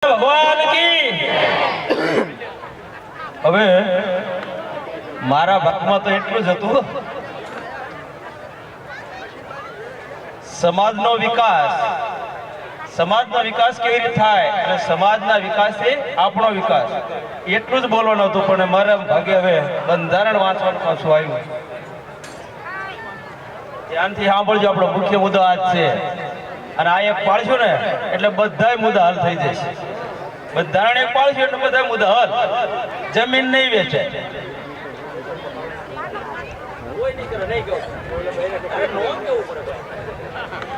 ભગવાન કી હવે મારા ભાગમાં તો એટલું જ હતું, સમાજનો વિકાસ કેવી રીતે થાય અને સમાજના વિકાસથી આપણો વિકાસ, એટલું જ બોલવાનું હતું. પણ મારા ભાગે હવે બંધારણ વાંચવાનું પાછું આવ્યું. ધ્યાનથી સાંભળજો, આપણો મુખ્ય મુદ્દો આજ છે. અને આ એક પાળશું ને એટલે બધા મુદ્દા હલ થઈ જશે. બંધારણ એક પાળશું એટલે બધા મુદ્દા હલ. જમીન નહીં વેચે,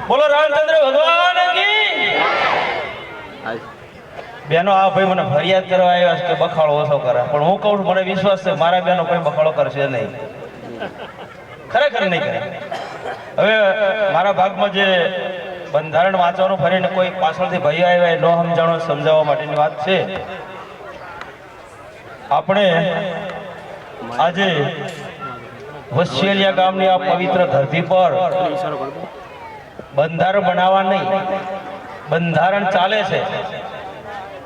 બોલો રામચંદ્ર ભગવાન કી. બેનો આ ભાઈ મને ફરિયાદ કરવા આવ્યા છે કે બખાડો ઓછો કરે, પણ હું કહું મને વિશ્વાસ છે મારા બેનો કોઈ બખાડો કરશે નહીં, ખરેખર નહીં કરે. હવે મારા ભાગમાં જે બંધારણ વાંચવાનું ફરીને કોઈ પાછળથી ભાઈ આવ્યા ન સમજાણો સમજાવવા માટેની વાત છે. આપણે આજે વસિયલિયા ગામની આ પવિત્ર ધરતી પર બંધારણ બનાવવા નહીં, બંધારણ ચાલે છે,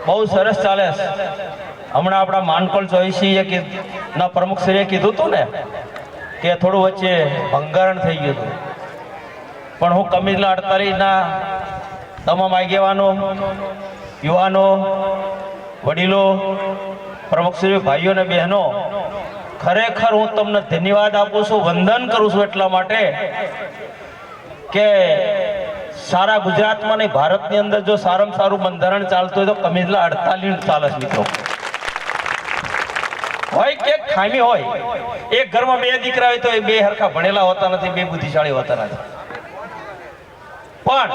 બહુ સરસ ચાલે છે. હમણાં આપણા માનકોલ ચોઈસીએ ના પ્રમુખશ્રીએ કીધું હતું ને કે થોડું વચ્ચે ભંગારણ થઈ ગયું હતું, પણ હું કમિટીના 48ના તમામ આગેવાનો, યુવાનો, વડીલો, પ્રમુખશ્રી, ભાઈઓ અને બહેનો, ખરેખર હું તમને ધન્યવાદ આપું છું, વંદન કરું છું. એટલા માટે કે સારા ગુજરાતમાં નહીં ભારતની અંદર જો સારામાં સારું બંધારણ ચાલતું હોય તો કમિટીના 48 ચાલે છે મિત્રો. હોય કે ખામી હોય, એક ઘરમાં બે દીકરા હોય તો એ બે હરખા ભણેલા હોતા નથી, બે બુદ્ધિશાળી હોતા નથી, પણ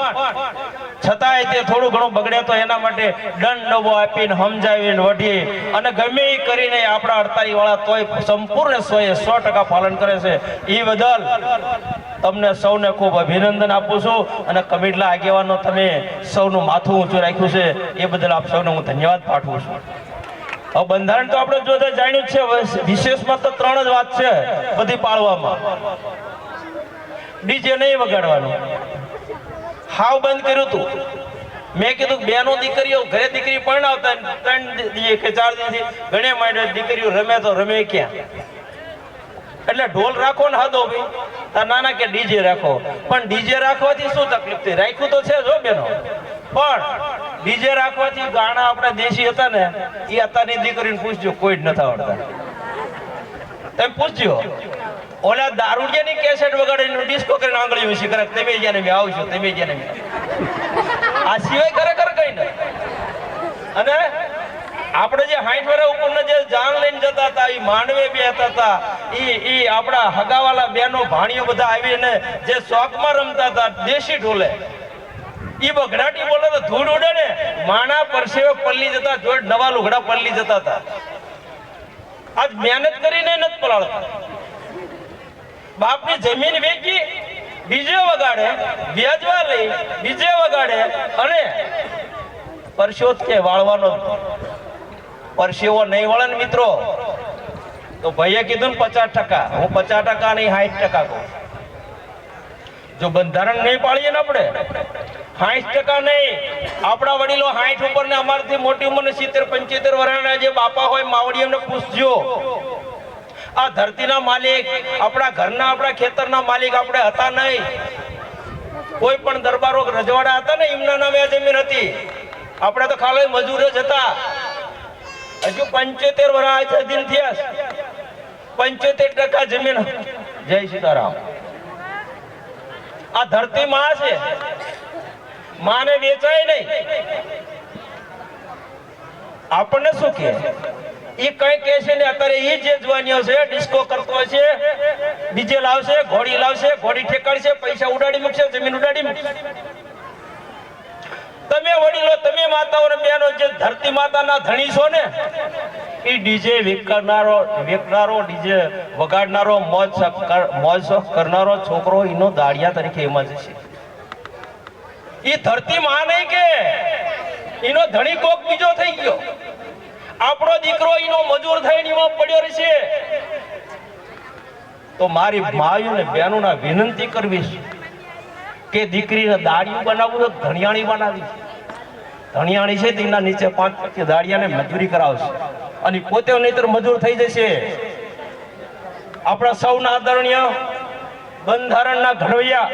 છતાંય તે થોડું ઘણું બગડે તો એના માટે દંડ ડબો આપીને સમજાવીને વઢી અને ગમે એ કરીને આપણા 48 વાળા તોય સંપૂર્ણ 100% પાલન કરે છે. એ બદલ તમને સૌને ખૂબ અભિનંદન આપું છું અને કમિટીના આગેવાનો તમે સૌનું માથું ઊંચું રાખ્યું છે એ બદલ આપ સૌને હું ધન્યવાદ પાઠવું છું. હવે બંધારણ તો આપણે જોતા જાણ્યું જ છે, વિશેષમાં તો 3 જ વાત છે બધી પાળવામાં. ડીજે નહીં વગાડવાનું, હાવ બંધ કર્યું હતું. મેં કીધું બેનો દીકરીઓ ઘરે દીકરી પરણાવતા 3 દી કે 4 દીથી ઘણે માંડે દીકરીઓ રમે તો રમે ક્યાં, એટલે ઢોલ રાખો ને હદો ભાઈ નાના કે ડીજે રાખો. પણ ડીજે રાખવાથી શું તકલીફ થઈ, રાખ્યું તો છે જો બેનો, પણ ડીજે રાખવાથી ગાણા આપણા દેશી હતા ને એ અત્યારની દીકરીને પૂછજો, કોઈ જ નથી આવડતા. તમે પૂછજો, ઓલા દારૂડિયાની કેસેટ વગાડીને ડિસ્કો કરીને આંગળી વીસી કરે, તમે જ્યાં મેં આવશો, તમે જ્યાં મેં આ સિવાય ખરેખર કઈ નહીં. અને આપણે જે 60 વર્ષ ઉપરના જે જાન લઈને જતા હતા, એ માંડવે બેહતા હતા, એ આપણા હગાવાલા બેનો ભાણીઓ બધા આવીને જે શોખમાં રમતા હતા દેશી ઢોલે, એ બગડાટી બોલે તો ધૂળ ઉડે ને, માણા પરસેવે પલ્લી જતા, જોડ નવા લુગડા પલ્લી જતા હતા. આજ મહેનત કરીને નથી પલાળતા. બાપની જમીન વેચી બીજે વગાડે, વ્યાજવા લઈ બીજે વગાડે, અને પરસેવો કે વાળવાનો પરસેવો નહીં વળે ને મિત્રો તો ભાઈએ કીધું ને 50%, હું 50% નહીં 60% કહું. જો બંધારણ નહીં પાળીએ ને આપણે 60% નહીં, આપણા વડીલો 60 ઉપર ને અમારથી મોટી ઉંમર 70-75 વર્ષના જે બાપા હોય માવડી એમને પૂછજો. આ ધરતીના માલિક, આપણા ઘરના આપણા ખેતરના માલિક આપણે હતા નહીં. કોઈ પણ દરબારો રજવાડા હતા ને એમના નામે આ જમીન હતી, આપણે તો ખાલી મજૂર જ હતા. હજુ 75 વર્ષ આઝાદી થયા, 75% જમીન. જય સીતારામ. આ ધરતી માં છે, માને વેચાય નહીં. આપણને શું કે એ કઈ કે છે ને અત્યારે એ જે જવાનીઓ છે ડિસ્કો કરતો હશે, ડીજે લાવશે, ઘોડી લાવશે, ઘોડી ઠેકાડશે, પૈસા ઉડાડી મૂકશે, જમીન ઉડાડી મૂકશે. તમે વડીલો, તમે માતાઓ ને બહેનો જે ધરતી માતાના ધણી છો ને, એ ડીજે વેચનારો, ડીજે વગાડનારો, મોજ શોખ કરનારો છોકરો એનો દાડિયા તરીકે એમાં જશે. એ ધરતી માં નહીં કે એનો ધણી કોક બીજો થઈ ગયો. આપણો દીકરો એનો મજૂર થઈને એમાં પડ્યો રહેશે. તો મારી માયું ને બહેનોના વિનંતી કરવી કે દીકરીને દાડિયું બનાવવું તો ધણિયાણી બનાવી, ધણિયાણી છે તેના નીચે 5 દાડિયાને મજૂરી કરાવશે અને પોતે નહીતર મજૂર થઈ જશે. આપણા સૌના આદરણીય બંધારણના ઘડવૈયા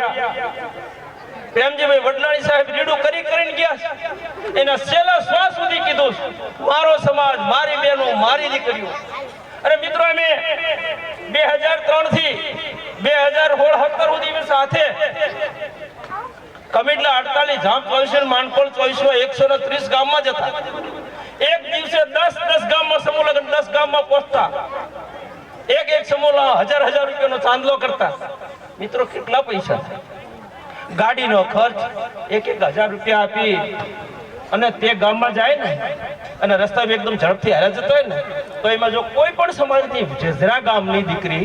પ્રેમજીભાઈ વડલાણી સાહેબ રીડું કરી ગયા. એના છેલ્લા શ્વાસ સુધી કીધું, મારો સમાજ, મારી બહેનો, મારી દીકરીઓ. અરે મિત્રો, અમે 2003 થી 2016-17 સુધી સાથે કમિટલા 48 જામ 24 માનકોળ 24 130 ગામમાં જતા. એક દિવસે 10 ગામમાં સમૂહ લગ્ન, 10 ગામમાં પહોંચતા. એક સમૂહ 1000 રૂપિયાનો ચાંદલો કરતા. મિત્રો, કેટલા પૈસા થાય? ગાડીનો ખર્ચ 1000 રૂપિયા આપી અને તે ગામમાં જાય ને અને રસ્તામાં એકદમ ઝડપથી હારે જતો હોય ને, તો એમાં જો કોઈ પણ સમાજની જેઝરા ગામની દીકરી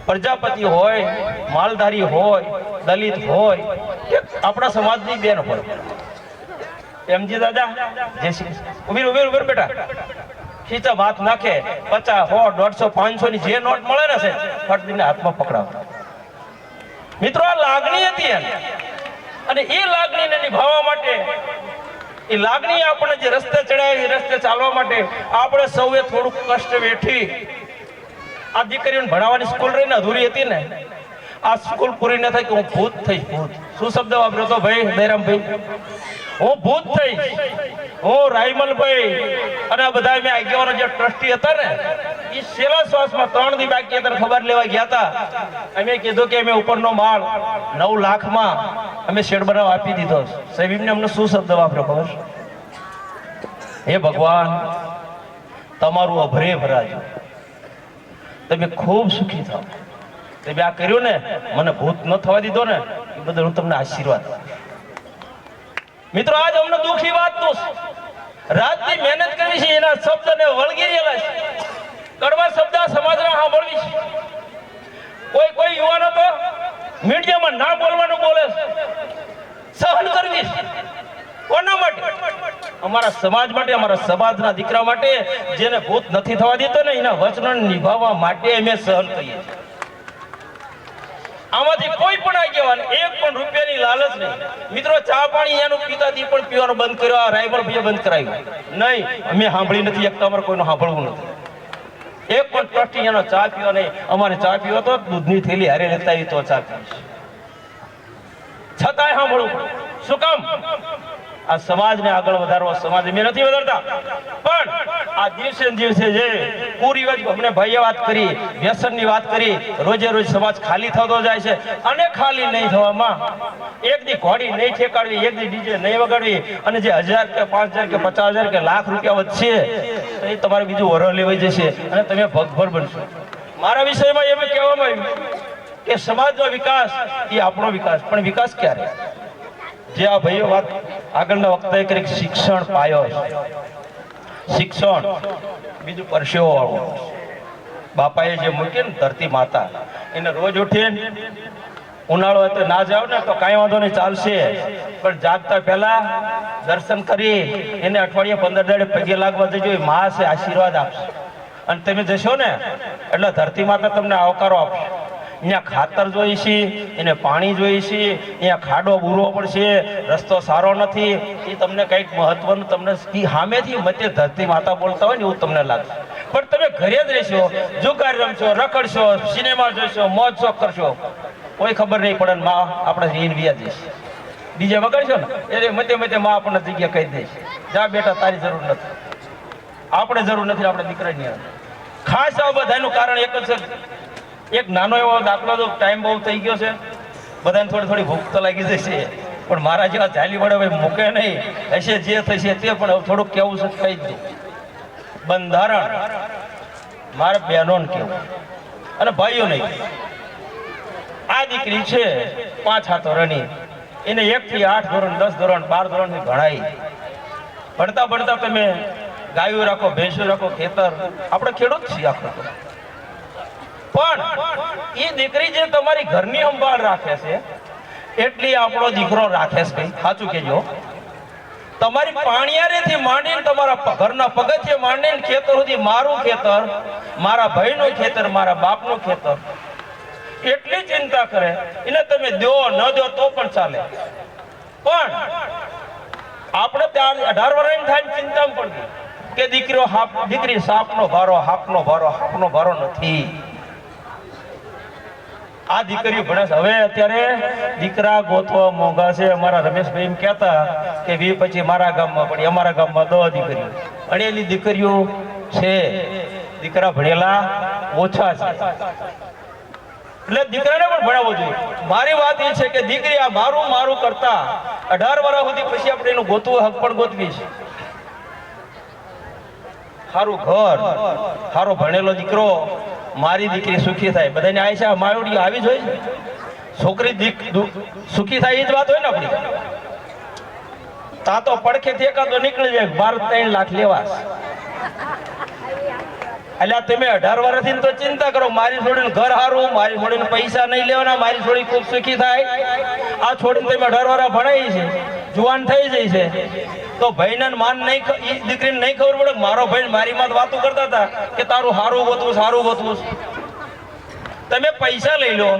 પ્રજાપતિ હોય, માલધારી હોય, દલિત હોય કે આપણા સમાજની બેન હોય, એમજી દાદા જય શ્રી ઉભીર બેટા, ખીચા ભાત નાખે 50, 100, 150, 500 ની જે નોટ મળે ને છે ફટદીને હાથમાં પકડાવતા. મિત્રો, આ લાગણી હતી અને એ લાગણીને નિભાવવા માટે, એ લાગણી આપણે જે રસ્તે ચડાવી, રસ્તે ચાલવા માટે આપણે સૌએ થોડુંક કષ્ટ વેઠી. આ દીકરીઓને ભણાવવાની સ્કૂલ રહીને અધૂરી હતી ને, આ સ્કૂલ પૂરી ન થાય કે હું ભૂત થઈશ. ભૂત શું શબ્દ વાપર્યો તો ભાઈ દયરામભાઈ? હું ભૂત થઈશ. હું રાયમલભાઈ અને આ બધા મેં આગેવાનો જે ટ્રસ્ટી હતા ને, એ છેલ્લા શ્વાસમાં 3 દી બાકી હતા ખબર લેવા ગયા હતા. અમે કીધું કે અમે ઉપરનો માળ 9 લાખમાં અમે શેડ બનાવવા આપી દીધો. સાહેબ અમને શું શબ્દ વાપર્યો ખબર? હે ભગવાન, તમારું અભરે ભરાજો, તમે ખૂબ સુખી થાવ. તમે આ કર્યું ને, મને ભૂત ન થવા દીધો ને, એ બદલ હું તમને આશીર્વાદ. મિત્રો, આજ અમને દુઃખી વાત તો રાતની મહેનત કરવી છે, એના શબ્દને વળગી રહેલા છે. કડવા શબ્દ સમાજના સાંભળવી છે. કોઈ યુવાનો તો મીડિયામાં ના બોલવાનું બોલે છે. સહન કરવી છે. કોના માટે? અમારા સમાજ માટે, અમારા સમાજના દીકરા માટે, જેને ભૂત નથી થવા દેતો ને, એના વચનોને નિભાવવા માટે અમે સહન કરીએ છીએ. આમાંથી કોઈ પણ આગેવાન 1 પણ રૂપિયાની લાલચ નહીં. મિત્રો, ચા પાણી એનું પીતાથી પણ પીવાનું બંધ કર્યો. આ રાયમલ ભાઈએ બંધ કરાવ્યું નહીં. અમે સાંભળી નથી એકતા, અમારે કોઈનું સાંભળવું નથી. 1 પણ ટ્રસ્ટી એનો ચા પીવો નહીં. અમારે ચા પીવો તો દૂધની થેલી હારે લેતા આવી તો ચા પીવીશ. છતાંય સાંભળવું પડે. શું કામ? આ સમાજને આગળ વધારવા. સમાજ મેં નથી વધારતા, પણ આ દિવસે દિવસે જે કુરિવાજ અમને ભાઈએ વાત કરી, વ્યસનની વાત કરી, રોજે રોજ સમાજ ખાલી થતો જાય છે. અને ખાલી નહીં થવામાં એક દી ઘોડી નહીં ઠેકાડવી, એક દી ડીજે નહીં વગાડવી, અને જે 1000 કે 5000 કે 50000 કે લાખ રૂપિયા વધશે તો એ તમારે બીજું વરહ લેવાઈ જશે અને તમે ભગભર બનશો. મારા વિષયમાં એમ કહેવામાં આવ્યું કે સમાજનો વિકાસ એ આપણો વિકાસ. પણ વિકાસ ક્યારે? જે આ ભાઈઓ વાત આગળના વખતે કરી, શિક્ષણ પાયો. શિક્ષણ બીજું પરસેવો વાળું. બાપાએ જે મૂકી ને ધરતી માતા, એને રોજ ઉઠીને ઉનાળો હોય તો ના જાવ ને તો કાંઈ વાંધો નહીં, ચાલશે, પણ જાગતા પહેલા દર્શન કરી એને અઠવાડિયે 15 દાડે પગે લાગવા જજો. એ મા છે, આશીર્વાદ આપશે. અને તમે જશો ને એટલે ધરતી માતા તમને આવકારો આપશે. અહીંયા ખાતર જોઈ છે, એને પાણી જોઈ છે, અહીંયા ખાડો બૂરવો પડશે, રસ્તો સારો નથી, એ તમને કંઈક મહત્વનું તમને સામેથી મતે ધરતી માતા બોલતા હોય ને એવું તમને લાગશે. પણ તમે ઘરે જ રહેશો, જુગાર રમશો, રખડશો, સિનેમા જોશો, મોજ શોખ કરશો, કોઈ ખબર નહીં પડે. માં આપણે જઈને વ્યા જઈશ. બીજે વગાડશો ને એટલે મતે માં આપણને જગ્યા કહી દઈશ, જા બેટા તારી જરૂર નથી, આપણે જરૂર નથી, આપણે દીકરાની. ખાસ આ બધાનું કારણ એક જ છે. એક નાનો એવો દાખલો, તો ટાઈમ બહુ થઈ ગયો છે, બધાને થોડી ભૂખ તો લાગી જશે, પણ મારા જેવા ચાલી વડે ભાઈ મૂકે નહીં. હશે જે થશે તે, પણ થોડુંક કેવું છે કહી દઉં. બંધારણ મારે બહેનોને કેવું અને ભાઈઓ નહીં. આ દીકરી છે 5 ધોરણની, એને 1 થી 8 ધોરણ, 10 ધોરણ, 12 ધોરણથી ભણાઈ. ભણતા તમે ગાયો રાખો, ભેંસો રાખો, ખેતર, આપણે ખેડૂત છીએ આખો. પણ એ દીકરી જે તમારી ઘરની સંભાળ રાખે છે એટલી આપણો દીકરો રાખે છે. ભાઈ સાચું કેજો. તમારી પાણિયારેથી માંડીને તમારા ઘરના પગથિયે માંડીને ખેતર સુધી, મારું ખેતર, મારા ભાઈનું ખેતર, મારા બાપનું ખેતર, એટલી ચિંતા કરે. એને તમે દો ન દો તો પણ ચાલે, પણ આપણે ત્યાં 18 વર્ષની થાય ને ચિંતા પડતી કે દીકરી સાપનો ભારો હાપનો ભારો નથી. આ દીકરીઓ ભણે છે. હવે અત્યારે દીકરા ગોતવા મોંઘા છે. અમારા રમેશભાઈ એમ કહેતા કે 20-25 મારા ગામમાં પડી, અમારા ગામમાં 10 દીકરીઓ ભણેલી દીકરીઓ છે, દીકરા ભણેલા ઓછા છે. એટલે દીકરાને પણ ભણાવવો જોઈએ. મારી વાત એ છે કે દીકરી આ મારું કરતા 18 વર્ષ સુધી પછી આપણે એનું ગોતવું હક પણ ગોતવી છે. સારું ઘર, સારો ભણેલો દીકરો, મારી દીકરી સુખી થાય. બધાને આયશા માવડી આવી જ હોય ને, છોકરી સુખી થાય એ જ વાત હોય ને આપણી. તા તો પડખે એકાદો નીકળી જાય 12-13 લાખ લેવા. એટલે તમે 18 વર્ષથી તો ચિંતા કરો મારી છોડીને ઘર હારું, મારી છોડીને પૈસા નહીં લેવાના, મારી છોડી ખૂબ સુખી થાય. આ છોડીને તમે 18 વર્ષ ભણાવી છે, જુવાન થઈ જાય છે, તો ભાઈને માન નહીં, દીકરીને નહીં ખબર પડે. મારો ભાઈ મારી માં વાતો કરતા હતા કે તારું સારું ગોતવું. તમે પૈસા લઈ લો,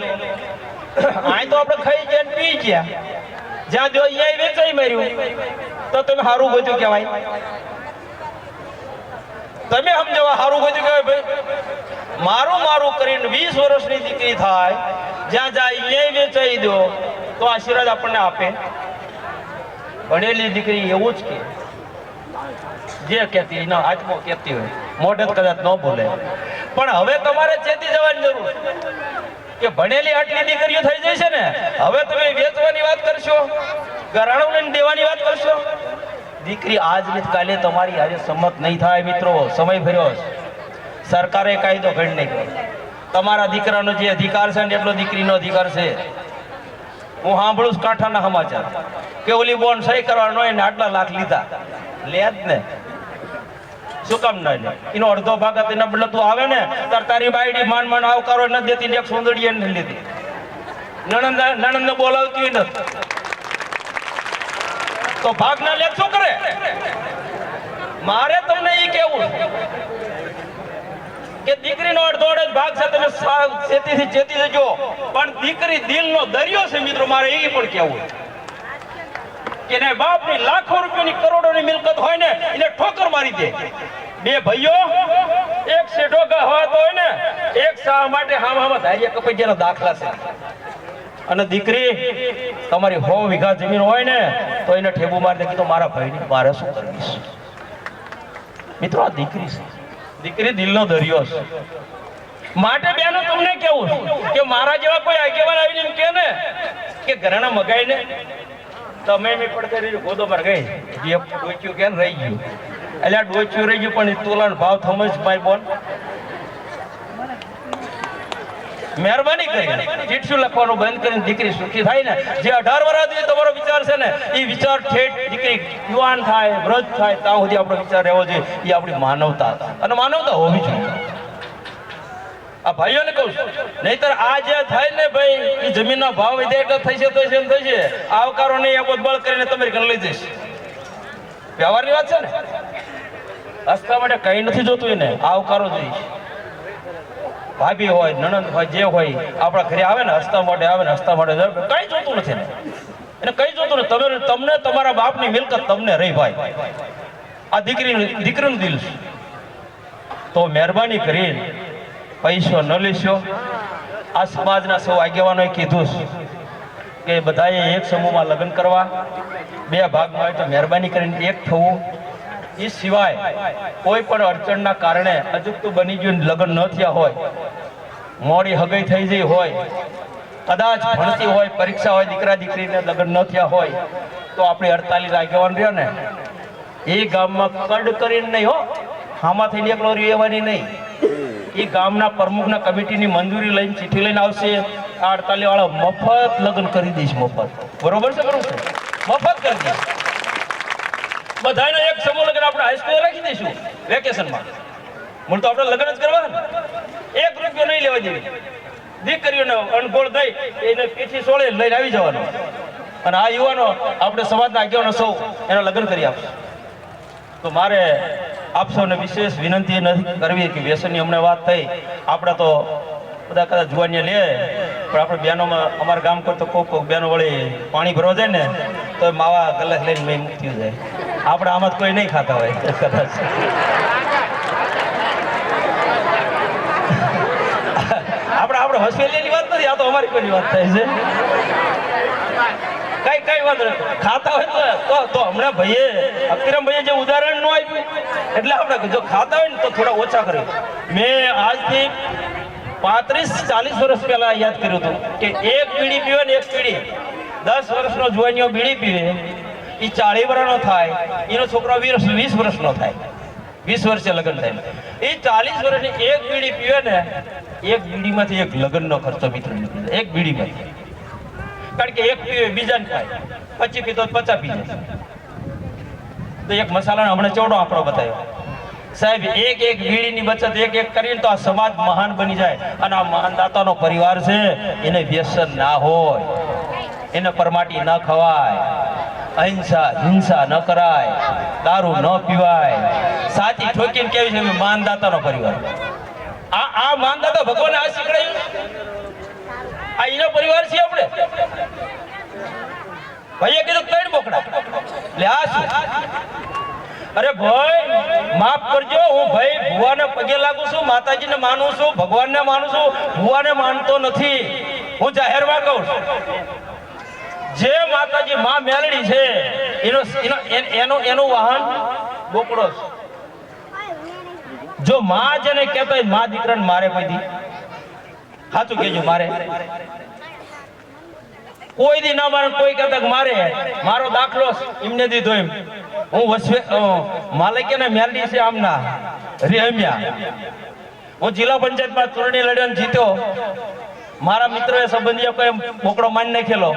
અહીં તો આપણે ખાઈ ગયા પી ગયા, જ્યાં જો અહીંયા વેચાઈ માર્યું તો તમે સારું ગોત્યું કહેવાય. તમે સમજવા સારું ગોત્યું કહેવાય. ભાઈ મારું કરીને 20 વર્ષની દીકરી થાય, જ્યાં અહીંયા વેચાઈ દો તો આશીર્વાદ આપણને આપે. ભણેલી દીકરી એવું જ કે જે કહેતી એનો આત્મો કહેતી હોય, મોઢે કદાચ ન બોલે. પણ હવે તમારે ચેતી જવાની જરૂર કે ભણેલી આટલી દીકરીઓ થઈ જાય છે ને, હવે તમે વેચવાની વાત કરશો, ઘરાણું લઈને દેવાની વાત કરશો. દીકરી આજ ને કાલે તમારી આજે સંમત નહીં થાય. મિત્રો, સમય ભર્યો છે. સરકારે કાયદો ઘડી નાખ્યો. તમારા દીકરાનો જે અધિકાર છે ને એટલો દીકરીનો અધિકાર છે. હું સાંભળું કાંઠાના સમાચાર કે ઓલી બોન સહી કરવાનો હોય ને આટલા લાખ લીધા. લે જ ને, શું કામ ના લે? એનો અડધો ભાગ એના બદલે તું આવે ને તારી બાયડી માંડ આવકારો ન દેતી, એક સુંદરી નથી લીધી, નણંદ ને બોલાવતી નથી, તો ભાગ ના લે શું કરે? મારે તમને એ કેવું કે દીકરીનો અડધો ભાગ છે, તમે ચેતી જજો. પણ દીકરી દિલનો દરિયો છે મિત્રો, મારે એ પણ કેવું કે ને બાપની લાખો રૂપિયાની કરોડોની મિલકત હોય ને એને ઠોકર મારી દે. બે ભાઈઓ એક શેઠો હોય તો હોય ને, એક શા માટે હામાં ધાર્યા કપાઈ જેના દાખલા છે. અને દીકરી તમારી 100 વીઘા જમીન હોય ને તો એને ઠેબુ મારી દે કીધું મારા ભાઈની મારે શું કરીશ. મિત્રો, આ દીકરી છે, દીકરી દિલનો દરિયો છે. માટે બેનો તમને કેવું કે મારા જેવા કોઈ આગેવાન આવીને એમ કે ને કે ઘરેણા મગાઈ ને તમે મેં પડતી ગોદો પર ગઈ જે ડોચ્યું કે રહી ગયું. એટલે આ ડોચ્યું રહી ગયું પણ તોલાનો ભાવ થમજ ભાઈ બોન મહેરબાની કરીને ચીઠું લખવાનું બંધ કરીને દીકરી સુખી થાય ને. જે 18 વર્ષથી તમારો વિચાર છે ને એ વિચાર ઠેઠ દીકરી યુવાન થાય, વૃદ્ધ થાય ત્યાં સુધી આપણો વિચાર રહેવો જોઈએ. એ આપણી માનવતા અને માનવતા હોવી જોઈએ. આ ભાઈઓને કહું છું, નહીતર આ જે થાય ને ભાઈ એ જમીનના ભાવ વધે એટલે થશે આવકારો નહીં આપો બળ કરીને તમે ઘર લઈ જઈશ. વ્યવહારની વાત છે ને, હસતા માટે કઈ નથી જોતું એને આવકારો જોઈશ. ભાભી હોય, નણંદ હોય, જે હોય આપણા ઘરે આવે ને હસતા માટે આવે ને હસતા માટે કઈ જોતું નથી ને, એને કઈ જોતું નથી. તમને તમારા બાપની મિલકત તમને રહી ભાઈ. આ દીકરીનું દિલ છે. તો મહેરબાની કરીને પૈસો ન લેશો. આ સમાજના સૌ આગેવાનોએ કીધું કે બધાએ એક સમૂહમાં લગ્ન કરવા, 2 ભાગમાં હોય તો મહેરબાની કરીને એક થવું. એ સિવાય કોઈ પણ અડચણના કારણે અજુકતું બની ગયું, લગ્ન ન થયા હોય, મોડી હગાઈ થઈ ગઈ હોય, કદાચ ભણતી હોય, પરીક્ષા હોય, દીકરા દીકરીને લગ્ન ન થયા હોય તો આપણે 48 આગેવાન રહ્યો ને એ ગામમાં કડ કરીને નહીં હો, હામાં થઈને એકલો રહેવાની નહીં. એ ગામના પ્રમુખના કમિટીની મંજૂરી લઈને ચિઠ્ઠી લઈને આવશે. આ 48 વાળા મફત લગ્ન કરી દઈશ. મફત, બરોબર છે? મફત કરી દઈશ. બધાનો એક સમૂહ લગ્ન આપણે હાઈસ્કૂલ રાખી દઈશું વેકેશનમાં. મૂળ તો આપણે લગ્ન જ કરવા ને, 1 રૂપિયો નહીં લેવા દેવી. દીકરીઓને અણગોળ દઈ એને પીઠી સોળે લઈને આવી જવાનો. અને આ યુવાનો આપણે સમાજના આગેવાનો સૌ એના લગ્ન કરી આપશે. તો મારે આપ સૌને વિશેષ વિનંતી નથી કરવી કે વ્યસનની હમણાં વાત થઈ. આપણે તો બધા કદાચ જુવાનિયા લે, પણ આપણે બહેનોમાં અમારા ગામ કરતો કોક બેનો વળી પાણી ભરવા જાય ને તો માવા ગલાસ લઈને મેં મૂકી જાય. આપણે આમાં તો કોઈ નહીં ખાતા હોય કદાચ. આપણે હોસ્પિટલની વાત નથી, આ તો અમારી કોઈની વાત થાય છે. કઈ વાત નથી, ખાતા હોય તો હમણાં ભાઈએ અક્ષરમ ભાઈએ જે ઉદાહરણ નું આપ્યું એટલે આપણે જો ખાતા હોય ને તો થોડા ઓછા કર્યું. મેં આજથી 35-40 વર્ષ પહેલા યાદ કર્યું હતું કે એક બીડી પીવે ને એક બીડી 10 વર્ષનો જુવાનીઓ બીડી પીવે એ 40 વર્ષનો થાય, એનો છોકરો 20 વર્ષનો થાય, 20 વર્ષે લગ્ન થાય. એ 40 વર્ષની એક બીડી પીવે ને એક બીડીમાંથી એક લગ્નનો ખર્ચો મિત્ર નીકળી જાય. એક બીડીમાંથી, કારણ કે એક પીવે બીજાને ખાય, 25 પીતો 50 પી જાય. તો એક મસાલાનો હમણાં ચોડો આંકડો બતાવ્યો સાહેબ, એક બીડીની બચત એક કરીને તો આ સમાજ મહાન બની જાય. અને આ મહાન દાતાનો પરિવાર છે, એને વ્યસન ના હોય, એને પરમાટી ન ખવાય, અહિંસા હિંસા ન કરાય, દારૂ ન પીવાય. સાચી ઠોકીને કેવી છે મહાન દાતાનો પરિવાર. આ મહાન દાતા ભગવાને આ શીખડાયું, આ એનો પરિવાર છે. આપણે ભાઈએ કીધું 3 બોકડા લે આ શું? અરે ભાઈ માફ કરજો, હું ભાઈ ભુવાને પગે લાગુ છું, માતાજીને માનું છું, ભગવાનને માનું છું, ભુવાને માનતો નથી. હું જાહેરમાં કહું છું, જે માતાજી માં મેલડી છે એનું વાહન બોકડો છે. જો માં જેને કહેતો હોય માં દીકરાને મારે કોઈ દી, સાચું કહેજો, મારે કોઈ દી ના મારે. કોઈ કહેતા મારે, મારો દાખલો એમને દીધો એમ. હું માલિકીને મેલડી છે આમના રેહમ્યા. હું જિલ્લા પંચાયતમાં ચૂંટણી લડ્યો ને જીત્યો. મારા મિત્રોએ સંબંધીઓ કોઈ બોકડો માની નાખેલો,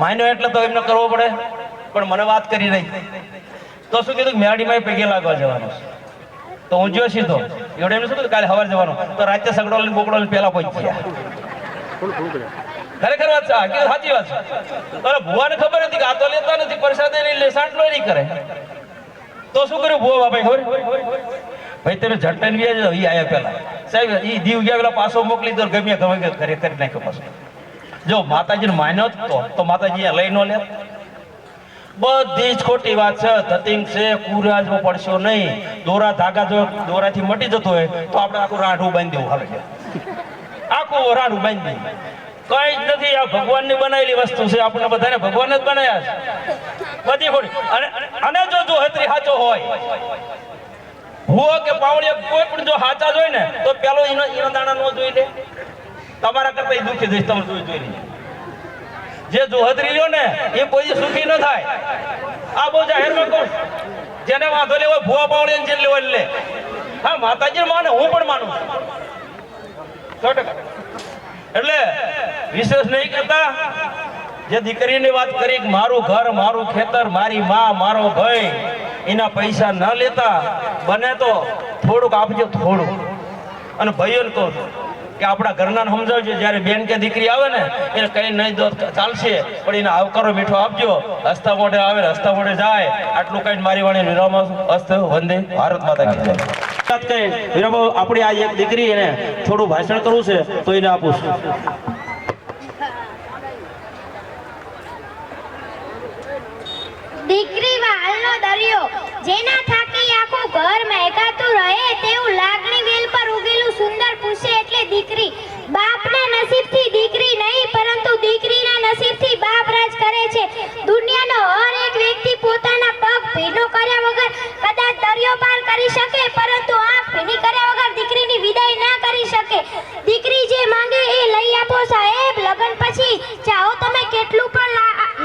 માન્યો એટલે તો એમને કરવો પડે, પણ મને વાત કરી રહી તો શું કીધું મેલડીમાં પગે લાગવા જવાનું. તો હું જો સીધો એવડે એમને શું કીધું કાલે સવારે જવાનું. તો રાતે સગડો લઈને બોકડો લઈને પેલા પહોંચી ગયા. ખરેખર વાત છે, સાચી વાત છે. ભુવાને ખબર હતી કે આ તો લેતા નથી, પ્રસાદે નહીં લે, સાંટલો નહીં કરે. તો શું કર્યું ભુવા બાપાએ ખબર? ભાઈ તમે ઝટન વ્યાજ આયા પેલા સાહેબ, ઈ દીવ ગયા પેલા પાછો મોકલી દો, ગમે ઘરે કરી નાખ્યો પાછો. જો માતાજીને માન્યો તો માતાજી લઈ ન લે. બધી જ ખોટી વાત છે. ધતિંગ છે, કુરાજમાં પડશો નહીં. દોરા ધાગા જો દોરાથી મટી જતો હોય તો આપણે આખું રાંઢું બાંધી દેવું હાલે છે, આખું રાંઢું બાંધી દે. કઈ જ નથી, આ ભગવાનની બનાવેલી વસ્તુ છે. આપણે બધાને ભગવાન જ બનાવ્યા છે. બધી ખોટી. અને જો હતરી સાચો હોય, ભૂવો કે પાવળિયો કોઈ પણ જો સાચા જોઈ ને તો પેલો એનો દાણા નો જોઈ લે. તમારા કરતા એ દુઃખી જઈશ, તમે જોઈ લે. જે જોહદરી લ્યો ને એ કોઈ સુખી ન થાય. આ બહુ જાહેરમાં કહું, જેને વાંધો લેવો ભૂવા પાવળિયાને જે લેવો લે. હા, માતાજી માને, હું પણ માનું છું 100%. એટલે વિશેષ નહીં કરતા. જે દીકરીની વાત કરી, મારું ઘર, મારું ખેતર, મારી માં, મારો ભાઈ, એના પૈસા ન લેતા બને તો થોડુંક આપજો, થોડું. અને ભાઈઓને કહું છું કે આપણા ઘરના સમજાવજો, જ્યારે બેન કે દીકરી આવે ને એને કઈ નહીં દો ચાલશે, પણ એને આવકારો મીઠો આપજો. હસતા મોઢે આવે, હસતા મોઢે જાય. આટલું કઈ મારી વાણી વિરામ અસ્ત. વંદે ભારત માતા કી જય. આપણી આ એક દીકરી એને થોડું ભાષણ કરવું છે તો એને આપું છું. દીકરી વાલનો દરિયો, જેના થાકી આખું ઘર મહેકાતું રહે તેવું લાગણી વેલ પર ઉગેલું સુંદર પૂછે એટલે દીકરી. બાપના નસીબથી દીકરી નહીં, પરંતુ દીકરીના નસીબથી બાપ રાજ કરે છે. દુનિયાનો હર એક વ્યક્તિ પોતાના પગ ભીનો કર્યા વગર કદાચ દરિયો પાર કરી શકે, પરંતુ આંખ ભીની કર્યા વગર દીકરીની વિદાય ના કરી શકે. દીકરી જે માંગે એ લઈ આપો સાહેબ. લગ્ન પછી ચાહો તમે કેટલું પણ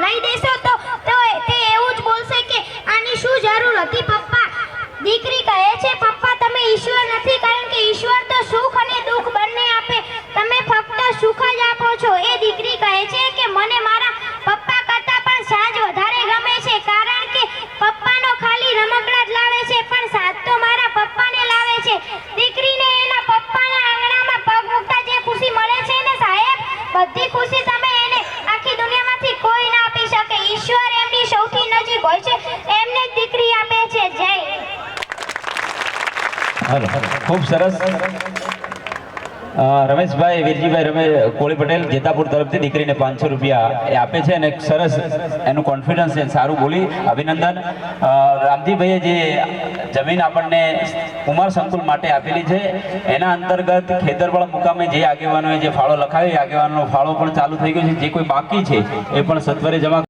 લઈ દેશો તો તે એવું જ બોલશે કે આની શું જરૂર હતી પપ્પા. દીકરી કહે છે પપ્પા તમે ઈશ્વર નથી, કારણ કે ઈશ્વર તો સુખ અને દુઃખ બંને આપે, તમે ફક્ત સુખ જ આપો છો. એ દીકરી કહે છે કે મને મારા પપ્પા કરતા પણ સાજ વધારે ગમે છે, કારણ કે પપ્પાનો ખાલી રમકડા જ લાવે છે, પણ સાજ તો મારા પપ્પાને લાવે છે. દીકરીને એના પપ્પાના આંગણામાં પગ મૂકતા જે ખુશી મળે છે ને સાહેબ, બધી ખુશી તમે એને આખી દુનિયામાંથી કોઈ ના આપી શકે. ઈશ્વર એમની સૌથી નજીક હોય છે, એમને જ દીકરી આપે છે. જય. ખૂબ સરસ. રમેશભાઈ વીરજીભાઈ કોળી પટેલ જેતાપુર તરફથી દીકરીને 500 રૂપિયા એ આપે છે અને સરસ એનું કોન્ફિડન્સ છે, સારું બોલી અભિનંદન. રામજીભાઈએ જે જમીન આપણને કુમાર સંકુલ માટે આપેલી છે એના અંતર્ગત ખેતરવાળા મુકામે જે આગેવાનોએ જે ફાળો લખાવ્યો એ આગેવાનનો ફાળો પણ ચાલુ થઈ ગયો છે. જે કોઈ બાકી છે એ પણ સત્વરે જમા